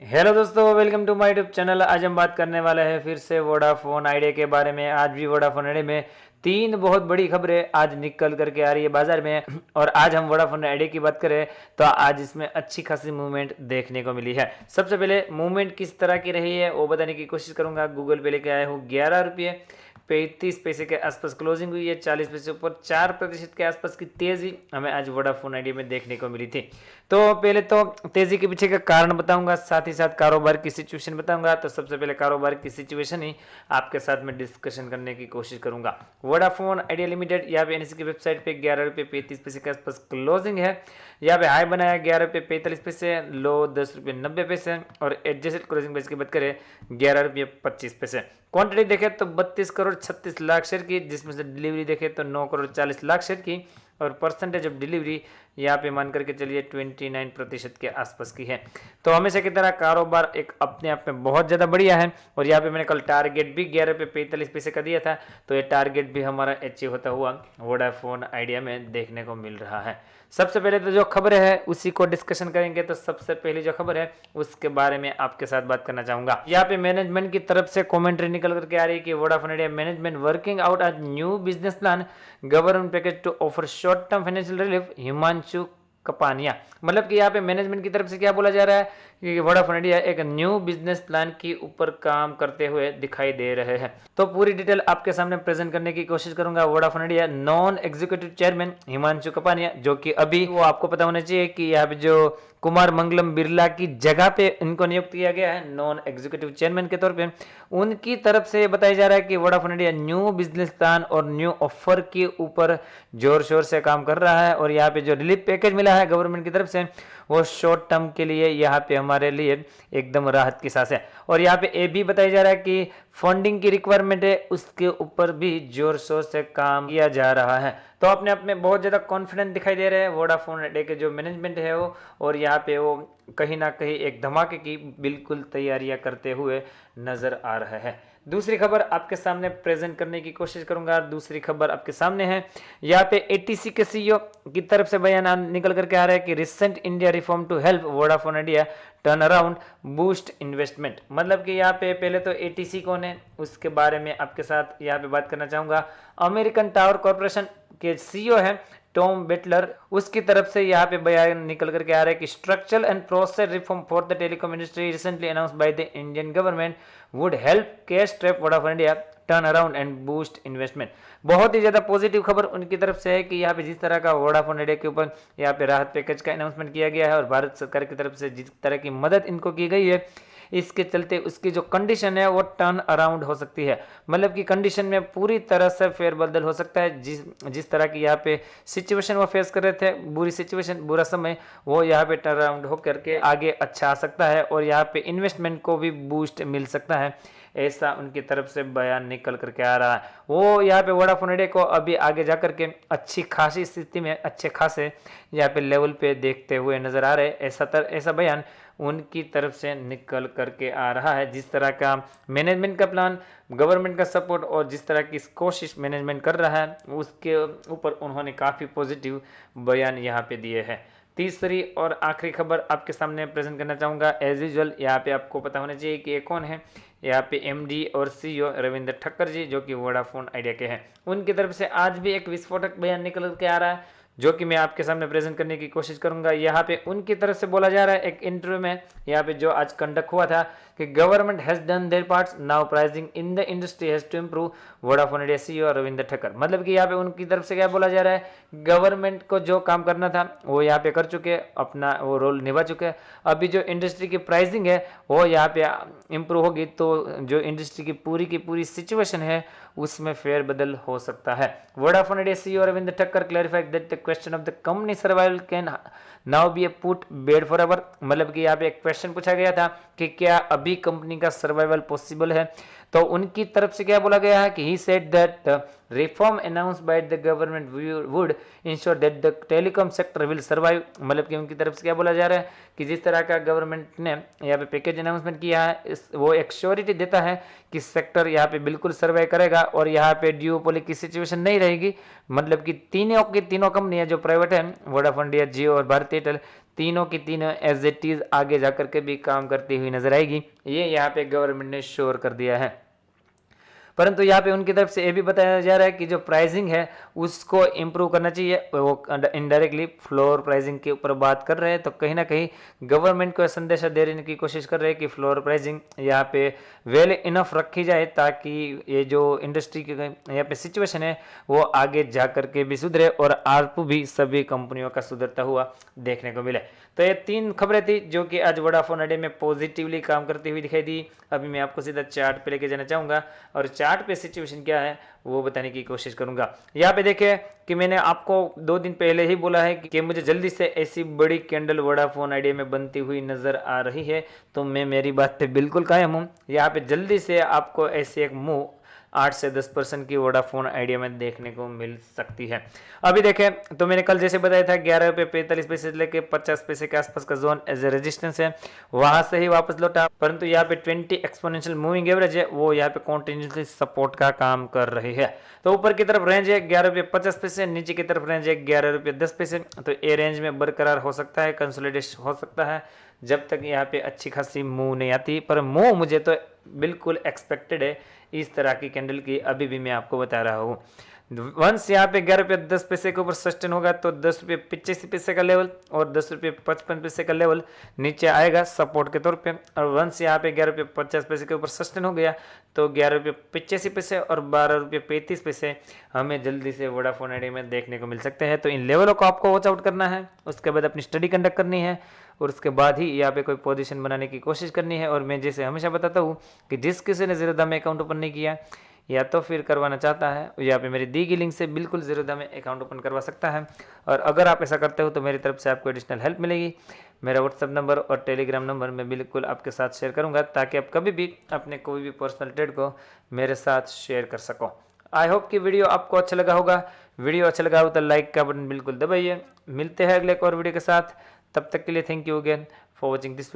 Hello दोस्तों, welcome to my YouTube channel. आज हम बात करने वाले हैं फिर से वोडाफोन आइडिया के बारे में। आज भी वोडाफोन आइडिया में तीन बहुत बड़ी खबरें आज निकल करके आ रही है बाजार में। और आज हम वोडाफोन आइडिया की बात करें तो आज इसमें अच्छी खासी मूवमेंट देखने को मिली है। सबसे पहले मूवमेंट किस तरह की रही है वो बताने की कोशिश करूंगा। गूगल पे लेके आया हूँ 11 रुपये 35 पैसे के आसपास क्लोजिंग हुई है। 40 पैसे ऊपर 4% के आसपास की तेजी हमें आज वोडाफोन आइडिया में देखने को मिली थी। तो पहले तो तेजी के पीछे का कारण बताऊंगा, साथ ही साथ कारोबार की सिचुएशन बताऊंगा। तो सबसे पहले कारोबार की सिचुएशन ही आपके साथ में डिस्कशन करने की कोशिश करूंगा। वोडाफोन आइडिया लिमिटेड यहाँ पे एनएससी की वेबसाइट पे 11 रुपये 35 पैसे के आसपास क्लोजिंग है। यहाँ पे हाई बनाया 11 रुपये 45 पैसे, लो 10 रुपये 90 पैसे और एडजस्टेड क्लोजिंग प्राइस की बात करें 11 रुपये 25 पैसे। क्वांटिटी देखें तो 32 करोड़ 36 लाख शेयर की, जिसमें से डिलीवरी देखें तो 9 करोड़ 40 लाख शेयर की और परसेंटेज ऑफ डिलीवरी यहाँ पे मान करके चलिए 29% के आसपास की है। तो हमेशा की तरह कारोबार एक अपने आप में बहुत ज़्यादा बढ़िया है। और यहाँ पे मैंने कल टारगेट भी 11 रुपये 45 पैसे का दिया था, तो ये टारगेट भी हमारा अचीव होता हुआ वोडाफोन आइडिया में देखने को मिल रहा है। सबसे पहले तो जो खबर है उसी को डिस्कशन करेंगे। तो सबसे पहली जो खबर है उसके बारे में आपके साथ बात करना चाहूंगा। यहाँ पे मैनेजमेंट की तरफ से कमेंट्री निकल करके आ रही है कि Vodafone Idea management working out a new business plan government package to offer short term financial relief Himanshu Kapania. मतलब कि यहाँ पे मैनेजमेंट की तरफ से क्या बोला जा रहा है कि वोडाफोन आइडिया एक न्यू बिजनेस प्लान के ऊपर काम करते हुए दिखाई दे रहे हैं। तो पूरी डिटेल आपके सामने प्रेजेंट करने की कोशिश करूंगा। Vodafone Idea non executive chairman Himanshu Kapania, जो कि अभी वो आपको पता होना चाहिए कि यहाँ पे जो कुमार मंगलम बिरला की जगह पे इनको नियुक्त किया गया है नॉन एग्जीक्यूटिव चेयरमैन के तौर पे, उनकी तरफ से बताया जा रहा है कि Vodafone India new business plan और न्यू ऑफर के ऊपर जोर शोर से काम कर रहा है। और यहाँ पे जो रिलीफ पैकेज मिला है गवर्नमेंट की तरफ से वो शॉर्ट टर्म के लिए यहाँ पे हमारे लिए एकदम राहत की सांस है। और यहाँ पे ये भी बताया जा रहा है कि फंडिंग की रिक्वायरमेंट है उसके ऊपर भी जोर शोर से काम किया जा रहा है। तो अपने आप में बहुत ज़्यादा कॉन्फिडेंट दिखाई दे रहे हैं वोडाफोन आइडिया के जो मैनेजमेंट है वो। और यहाँ पे वो कहीं ना कहीं एक धमाके की बिल्कुल तैयारियां करते हुए नजर आ रहे हैं। दूसरी खबर आपके सामने प्रेजेंट करने की कोशिश करूंगा। दूसरी खबर आपके सामने है, यहाँ पे एटीसी के सीईओ की तरफ से बयान निकल करके आ रहा है कि recent India reform to help Vodafone Idea turn around boost investment. मतलब कि यहाँ पे पहले तो एटीसी कौन है उसके बारे में आपके साथ यहाँ पे बात करना चाहूंगा। अमेरिकन टावर कॉर्पोरेशन के सीईओ है टॉम बेटलर, उसकी तरफ से यहाँ पे बयान निकल करके आ रहा है कि structural and process reform for the telecom industry recently announced by the Indian government would help cash trap Vodafone India turn around and boost investment. बहुत ही ज्यादा पॉजिटिव खबर उनकी तरफ से है कि यहाँ पे जिस तरह का वोडाफोन इंडिया के ऊपर यहाँ पे राहत पैकेज का अनाउंसमेंट किया गया है और भारत सरकार की तरफ से जिस तरह की मदद इनको की गई है, इसके चलते उसकी जो कंडीशन है वो टर्न अराउंड हो सकती है। मतलब कि कंडीशन में पूरी तरह से फेरबदल हो सकता है। जिस तरह की यहाँ पे सिचुएशन वो फेस कर रहे थे, बुरी सिचुएशन बुरा समय, वो यहाँ पे टर्न अराउंड होकर के आगे अच्छा आ सकता है और यहाँ पे इन्वेस्टमेंट को भी बूस्ट मिल सकता है, ऐसा उनकी तरफ से बयान निकल करके आ रहा है। वो यहाँ पे वोडाफोन आइडिया को अभी आगे जा करके अच्छी खासी स्थिति में अच्छे खासे यहाँ पे लेवल पे देखते हुए नजर आ रहे हैं। ऐसा बयान उनकी तरफ से निकल करके आ रहा है। जिस तरह का मैनेजमेंट का प्लान, गवर्नमेंट का सपोर्ट और जिस तरह की कोशिश मैनेजमेंट कर रहा है उसके ऊपर उन्होंने काफ़ी पॉजिटिव बयान यहाँ पे दिए हैं। तीसरी और आखिरी खबर आपके सामने प्रेजेंट करना चाहूँगा। एज यूजुअल यहाँ पे आपको पता होना चाहिए कि ये कौन है। यहाँ पे एमडी और सीईओ रविंद्र ठक्कर जी, जो कि वोडाफोन आइडिया के हैं, उनकी तरफ से आज भी एक विस्फोटक बयान निकल के आ रहा है जो कि मैं आपके सामने प्रेजेंट करने की कोशिश करूंगा। यहाँ पे उनकी तरफ से बोला जा रहा है एक इंटरव्यू में यहाँ पे जो आज कंडक्ट हुआ था कि government has done their parts, now pricing in the industry has to improve. Vodafone Idea CEO Ravindra Thakkar, मतलब कि यहाँ पे उनकी तरफ से क्या बोला जा रहा है, गवर्नमेंट को जो काम करना था वो यहाँ पे कर चुके, अपना वो रोल निभा चुके। अभी जो इंडस्ट्री की प्राइसिंग है वो यहाँ पे इम्प्रूव होगी तो जो इंडस्ट्री की पूरी सिचुएशन है उसमें फेरबदल हो सकता है। Vodafone Idea CEO Ravindra Thakkar clarified that the question of the company survival can now be a put bed forever. मतलब कि यहाँ पे एक क्वेश्चन पूछा गया था कि क्या अभी कंपनी का सर्वाइवल पॉसिबल है, तो उनकी तरफ से क्या बोला गया है कि he said that reform announced by the government would ensure that the telecom sector will survive. मतलब कि उनकी तरफ से क्या बोला जा रहा है कि जिस तरह का गवर्नमेंट ने यहाँ पे पैकेज अनाउंसमेंट किया है वो एक श्योरिटी देता है कि सेक्टर यहाँ पे बिल्कुल सर्वाइव करेगा और यहाँ पे ड्यूओपोली की सिचुएशन नहीं रहेगी। मतलब कि तीनों कंपनी कंपनियां जो प्राइवेट है, वोडाफोन आइडिया, जियो और भारती एयरटेल, तीनों की तीनों एज इट इज आगे जाकर के भी काम करती हुई नजर आएगी। ये यहाँ पे गवर्नमेंट ने श्योर कर दिया है। परंतु यहाँ पे उनकी तरफ से ये भी बताया जा रहा है कि जो प्राइसिंग है उसको इम्प्रूव करना चाहिए। वो इनडायरेक्टली फ्लोर प्राइसिंग के ऊपर बात कर रहे हैं, तो कहीं ना कहीं गवर्नमेंट को संदेशा देने की कोशिश कर रहे हैं कि फ्लोर प्राइसिंग यहाँ पे वेल इनफ रखी जाए, ताकि ये जो इंडस्ट्री की यहाँ पे सिचुएशन है वो आगे जा करके भी सुधरे और आरपू भी सभी कंपनियों का सुधरता हुआ देखने को मिले। तो ये 3 खबरें थी जो कि आज वोडाफोन आइडिया में पॉजिटिवली काम करती हुई दिखाई दी। अभी मैं आपको सीधा चार्ट पे लेके जाना चाहूँगा और चार्ट पे सिचुएशन क्या है वो बताने की कोशिश करूंगा। यहाँ पे देखें कि मैंने आपको 2 दिन पहले ही बोला है कि मुझे जल्दी से ऐसी बड़ी कैंडल वोडाफोन आइडिया में बनती हुई नजर आ रही है, तो मैं मेरी बात पे बिल्कुल कायम हूँ। यहाँ पे जल्दी से आपको ऐसे एक मूव 8 से 10% की वोडाफोन आइडिया में देखने को मिल सकती है। अभी देखें तो मैंने कल जैसे बताया था 11 रुपये 45 पैसे से लेके 50 पैसे के आसपास का जोन एज ए रेजिस्टेंस है, वहां से ही वापस लौटा, परंतु यहाँ पे 20 एक्सपोनेंशियल मूविंग एवरेज है वो यहाँ पे कॉन्टिन्यूसली सपोर्ट का काम कर रही है। तो ऊपर की तरफ रेंज है 11 रुपये 50 पैसे, नीचे की तरफ रेंज है 11 रुपये 10 पैसे। तो ये रेंज में बरकरार हो सकता है, कंसोलिडेशन हो सकता है जब तक यहाँ पे अच्छी खासी मूव नहीं आती। पर मूव मुझे तो बिल्कुल एक्सपेक्टेड है इस तरह की कैंडल की, अभी भी मैं आपको बता रहा हूँ। वंस यहाँ पे 11 रुपये 10 पैसे के ऊपर सस्टेन होगा तो 10 रुपये 85 पैसे का लेवल और 10 रुपये 55 पैसे का लेवल नीचे आएगा सपोर्ट के तौर पे। और वंस यहाँ पे 11 रुपये 50 पैसे के ऊपर सस्टेन हो गया तो 11 रुपये 85 पैसे और 12 रुपये 35 पैसे हमें जल्दी से वोडाफोन आइडिया में देखने को मिल सकते हैं। तो इन लेवलों को आपको वॉच आउट करना है, उसके बाद अपनी स्टडी कंडक्ट करनी है और उसके बाद ही यहाँ पे कोई पोजीशन बनाने की कोशिश करनी है। और मैं जैसे हमेशा बताता हूँ कि जिस किसी ने ज़ीरो दाम में अकाउंट ओपन नहीं किया या तो फिर करवाना चाहता है, यहाँ पे मेरी दी गई लिंक से बिल्कुल ज़ीरो दाम में अकाउंट ओपन करवा सकता है। और अगर आप ऐसा करते हो तो मेरी तरफ से आपको एडिशनल हेल्प मिलेगी। मेरा व्हाट्सअप नंबर और टेलीग्राम नंबर मैं बिल्कुल आपके साथ शेयर करूँगा, ताकि आप कभी भी अपने कोई भी पर्सनल ट्रेड को मेरे साथ शेयर कर सको। आई होप कि वीडियो आपको अच्छा लगा होगा। वीडियो अच्छा लगा हो तो लाइक का बटन बिल्कुल दबाइए। मिलते हैं अगले एक और वीडियो के साथ, तब तक के लिए thank you again for watching this.